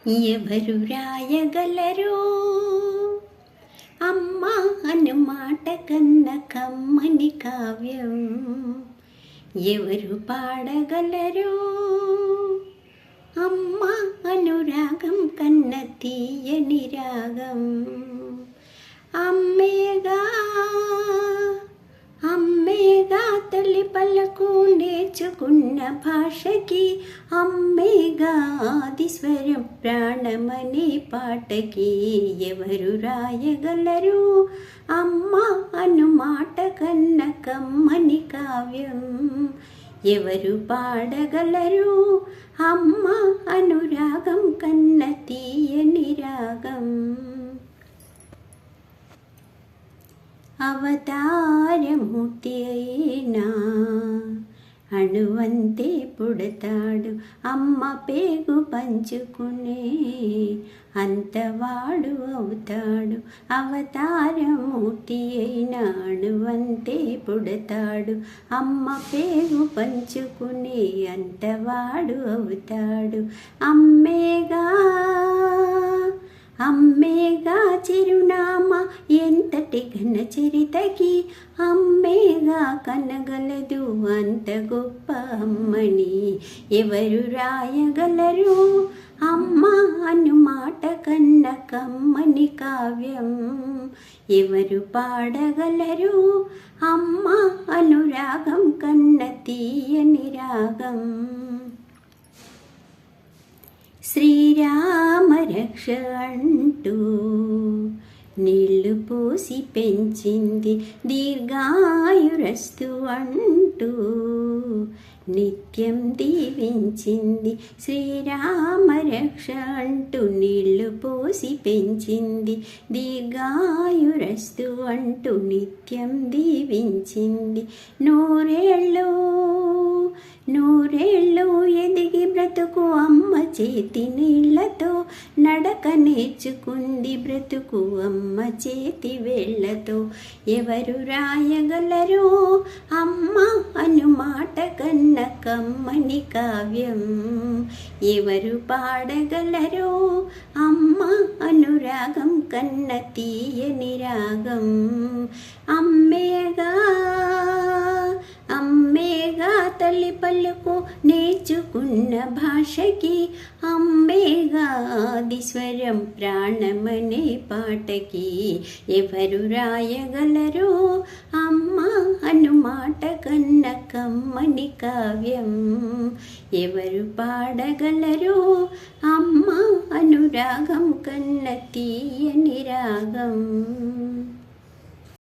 ఎవరు రాయగలరో అమ్మ అను మాట కన్న కమ్మని కావ్యం, ఎవరు పాడగలరో అమ్మ అనురాగం కన్న తీయని రాగం. అమ్మేగా అమ్మేగా తల్లి పలకు నేర్చుకున్న భాషకి, అమ్మేగా ఆదిస్వరం ప్రాణమనే పాటకి. ఎవరు రాయగలరు అమ్మ అను మాట కన్న కమ్మని కావ్యం, ఎవరు పాడగలరు అమ్మ అనురాగం కన్న తీయని రాగం. అవతారమూర్తి అయినా అణువంతే పుడతాడు, అమ్మ పేగు పంచుకునే అంతవాడు అవుతాడు. అవతారమూర్తి అయినా అణువంతే పుడతాడు, అమ్మ పేగు పంచుకునే అంతవాడు అవుతాడు. అమ్మేగా అమ్మేగా చిరునామా ఎంతటి ఘన చరితకి, అమ్మేగా కనగలదు అంత గొప్ప అమ్మని. ఎవరు రాయగలరు అమ్మ అను మాట కన్న కమ్మని కావ్యం, ఎవరు పాడగలరు అమ్మ అనురాగం కన్న తీయని రాగం. శ్రీరామ రక్ష అంటూ నీళ్లు పోసి పెంచింది, దీర్ఘాయురస్తు అంటూ నిత్యం దీవించింది. శ్రీరామ రక్ష అంటూ నీళ్లు పోసి పెంచింది, దీర్ఘాయురస్తు అంటూ నిత్యం దీవించింది. నూరేళ్ళు నూరేళ్ళు ఎదిగి బ్రతుకు అమ్మ చేతి నీళ్లతో, నడక నేర్చుకుంది బ్రతుకు అమ్మ చేతి వేళ్లతో. ఎవరు రాయగలరు అమ్మ అను మాట కన్న కమ్మని కావ్యం, ఎవరు పాడగలరు అమ్మ అనురాగం కన్న తీయని రాగం. అమ్మేగా అమ్మేగా తల్లి పలుకు నేర్చుకున్న భాషకి, అమ్మేగా ఆదిస్వరం ప్రాణమనే పాటకి. ఎవరు రాయగలరు అమ్మ అను మాట కన్న కమ్మని కావ్యం, ఎవరు పాడగలరు అమ్మ అనురాగం కన్న తీయని రాగం.